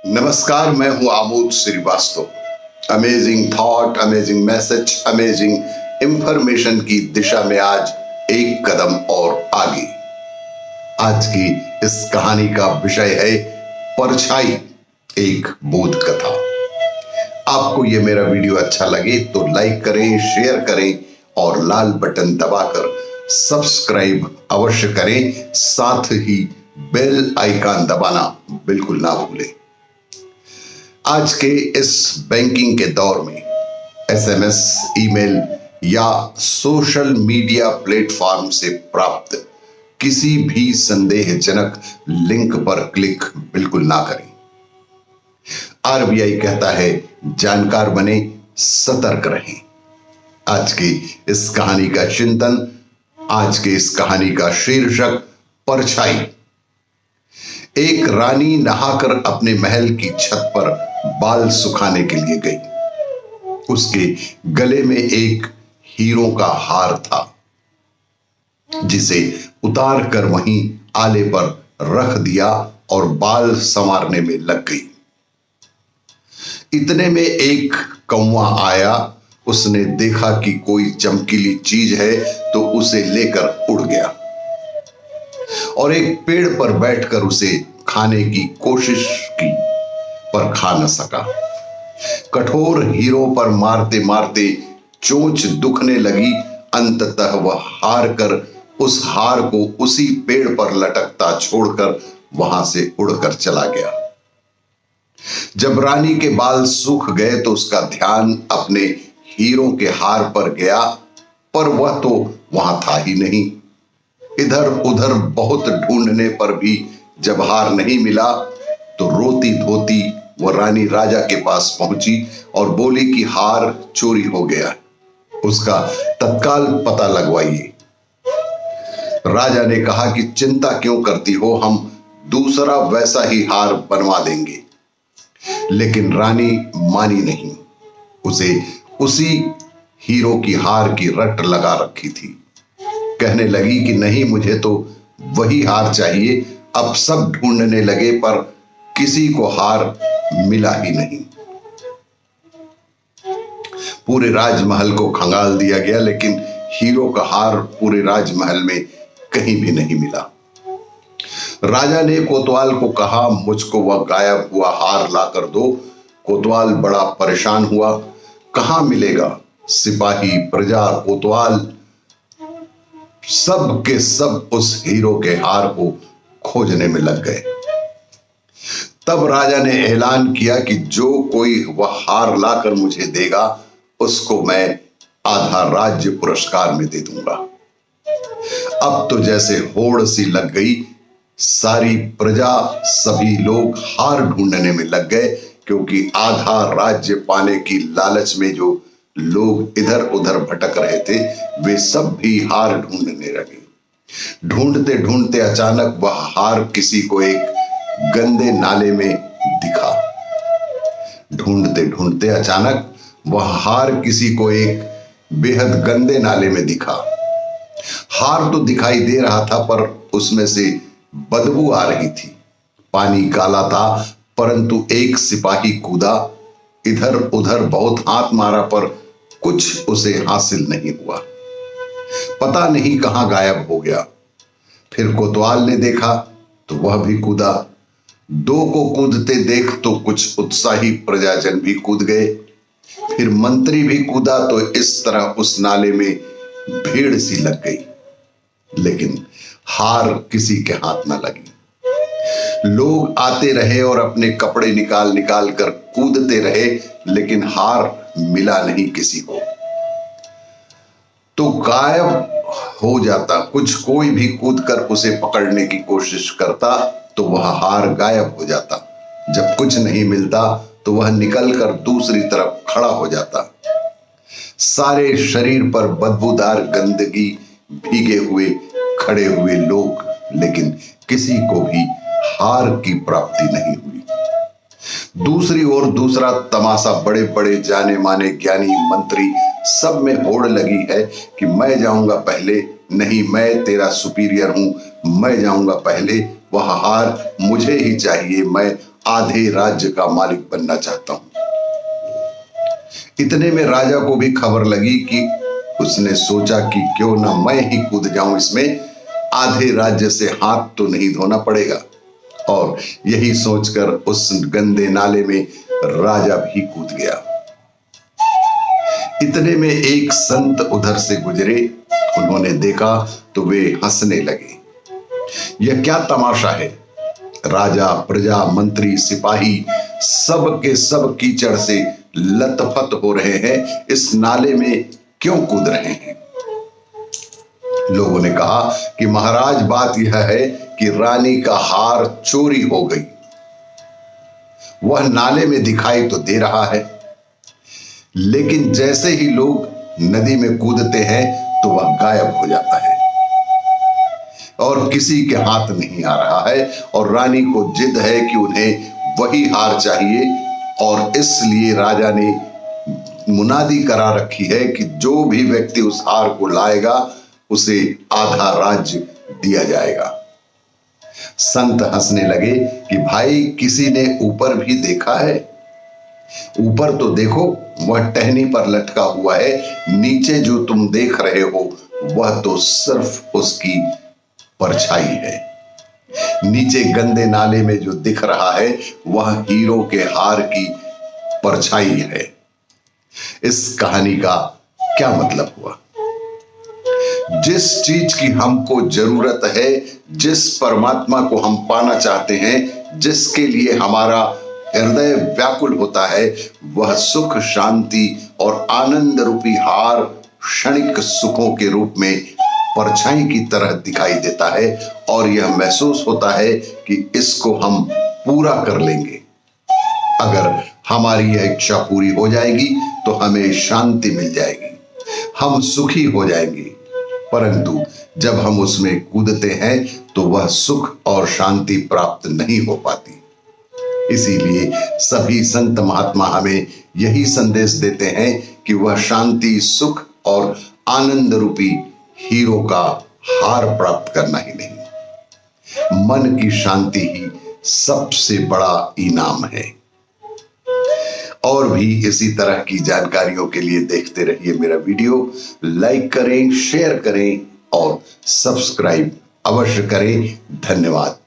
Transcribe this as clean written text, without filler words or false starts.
नमस्कार, मैं हूं Amod Srivastava. Amazing thought, amazing message, amazing information की दिशा में आज एक कदम और आगे। आज की इस कहानी का विषय है परछाई, एक बोध कथा। आपको यह मेरा वीडियो अच्छा लगे तो लाइक करें, शेयर करें और लाल बटन दबाकर सब्सक्राइब अवश्य करें। साथ ही बेल आइकन दबाना बिल्कुल ना भूलें। आज के इस बैंकिंग के दौर में एसएमएस, ईमेल या सोशल मीडिया प्लेटफॉर्म से प्राप्त किसी भी संदेहजनक लिंक पर क्लिक बिल्कुल ना करें। आरबीआई कहता है, जानकार बने, सतर्क रहें। आज की इस कहानी का चिंतन, आज की इस कहानी का शीर्षक परछाई। एक रानी नहाकर अपने महल की छत पर बाल सुखाने के लिए गई। उसके गले में एक हीरों का हार था, जिसे उतार कर वहीं आले पर रख दिया और बाल संवारने में लग गई। इतने में एक कौवा आया। उसने देखा कि कोई चमकीली चीज है तो उसे लेकर उड़ गया और एक पेड़ पर बैठकर उसे खाने की कोशिश की, पर खा न सका। कठोर हीरों पर मारते मारते चोंच दुखने लगी। अंततः वह हार कर उस हार को उसी पेड़ पर लटकता छोड़कर वहां से उड़कर चला गया। जब रानी के बाल सूख गए तो उसका ध्यान अपने हीरों के हार पर गया, पर वह तो वहां था ही नहीं। इधर उधर बहुत ढूंढने पर भी जब हार नहीं मिला तो रोती धोती वह रानी राजा के पास पहुंची और बोली कि हार चोरी हो गया, उसका तत्काल पता लगवाइए। राजा ने कहा कि चिंता क्यों करती हो, हम दूसरा वैसा ही हार बनवा देंगे। लेकिन रानी मानी नहीं। उसे उसी हीरो की हार की रट लगा रखी थी। कहने लगी कि नहीं, मुझे तो वही हार चाहिए। अब सब ढूंढने लगे पर किसी को हार मिला ही नहीं। पूरे राजमहल को खंगाल दिया गया, लेकिन हीरो का हार पूरे राजमहल में कहीं भी नहीं मिला। राजा ने कोतवाल को कहा, मुझको वह गायब हुआ हार लाकर दो। कोतवाल बड़ा परेशान हुआ, कहां मिलेगा। सिपाही, प्रजा, कोतवाल सब के सब उस हीरो के हार को खोजने में लग गए। तब राजा ने ऐलान किया कि जो कोई वह हार लाकर मुझे देगा, उसको मैं आधा राज्य पुरस्कार में दे दूंगा। अब तो जैसे होड़ सी लग गई। सारी प्रजा, सभी लोग हार ढूंढने में लग गए, क्योंकि आधा राज्य पाने की लालच में जो लोग इधर उधर भटक रहे थे, वे सब भी हार ढूंढने लगे। ढूंढते ढूंढते अचानक वह हार किसी को एक गंदे नाले में दिखा। ढूंढते ढूंढते अचानक वह हार किसी को एक बेहद गंदे नाले में दिखा। हार तो दिखाई दे रहा था, पर उसमें से बदबू आ रही थी। पानी काला था, परंतु एक सिपाही कूदा। इधर उधर बहुत हाथ मारा, पर कुछ उसे हासिल नहीं हुआ। पता नहीं कहां गायब हो गया। फिर कोतवाल ने देखा तो वह भी कूदा। दो को कूदते देख तो कुछ उत्साही प्रजाजन भी कूद गए। फिर मंत्री भी कूदा, तो इस तरह उस नाले में भीड़ सी लग गई, लेकिन हार किसी के हाथ न लगी। लोग आते रहे और अपने कपड़े निकाल निकाल कर कूदते रहे, लेकिन हार मिला नहीं किसी को। तो गायब हो जाता। कुछ कोई भी कूदकर उसे पकड़ने की कोशिश करता तो वह हार गायब हो जाता। जब कुछ नहीं मिलता तो वह निकलकर दूसरी तरफ खड़ा हो जाता। सारे शरीर पर बदबूदार गंदगी भीगे हुए खड़े हुए लोग, लेकिन किसी को भी हार की प्राप्ति नहीं हुई। दूसरी ओर दूसरा तमाशा, बड़े बड़े जाने माने ज्ञानी मंत्री, सब में होड़ लगी है कि मैं जाऊंगा पहले, नहीं मैं तेरा सुपीरियर हूं, मैं जाऊंगा पहले, वह हार मुझे ही चाहिए, मैं आधे राज्य का मालिक बनना चाहता हूं। इतने में राजा को भी खबर लगी कि उसने सोचा कि क्यों ना मैं ही कूद जाऊं इसमें, आधे राज्य से हाथ तो नहीं धोना पड़ेगा। और यही सोचकर उस गंदे नाले में राजा भी कूद गया। इतने में एक संत उधर से गुजरे, उन्होंने देखा तो वे हंसने लगे। यह क्या तमाशा है? राजा, प्रजा, मंत्री, सिपाही सब के सब कीचड़ से लथपथ हो रहे हैं, इस नाले में क्यों कूद रहे हैं? लोगों ने कहा कि महाराज, बात यह है कि रानी का हार चोरी हो गई। वह नाले में दिखाई तो दे रहा है, लेकिन जैसे ही लोग नदी में कूदते हैं तो वह गायब हो जाता है और किसी के हाथ नहीं आ रहा है। और रानी को जिद है कि उन्हें वही हार चाहिए, और इसलिए राजा ने मुनादी करा रखी है कि जो भी व्यक्ति उस हार को लाएगा उसे आधा राज्य दिया जाएगा। संत हंसने लगे कि भाई, किसी ने ऊपर भी देखा है? ऊपर तो देखो, वह टहनी पर लटका हुआ है, नीचे जो तुम देख रहे हो वह तो सिर्फ उसकी परछाई है। नीचे गंदे नाले में जो दिख रहा है वह हीरो के हार की परछाई है। इस कहानी का क्या मतलब हुआ? जिस चीज की हमको जरूरत है, जिस परमात्मा को हम पाना चाहते हैं, जिसके लिए हमारा हृदय व्याकुल होता है, वह सुख, शांति और आनंद रूपी हार क्षणिक सुखों के रूप में परछाई की तरह दिखाई देता है, और यह महसूस होता है कि इसको हम पूरा कर लेंगे। अगर हमारी यह इच्छा पूरी हो जाएगी तो हमें शांति मिल जाएगी, हम सुखी हो जाएंगे। परंतु जब हम उसमें कूदते हैं तो वह सुख और शांति प्राप्त नहीं हो पाती। इसीलिए सभी संत महात्मा हमें यही संदेश देते हैं कि वह शांति, सुख और आनंद रूपी हीरो का हार प्राप्त करना ही नहीं, मन की शांति ही सबसे बड़ा इनाम है। और भी इसी तरह की जानकारियों के लिए देखते रहिए मेरा वीडियो। लाइक करें, शेयर करें और सब्सक्राइब अवश्य करें। धन्यवाद।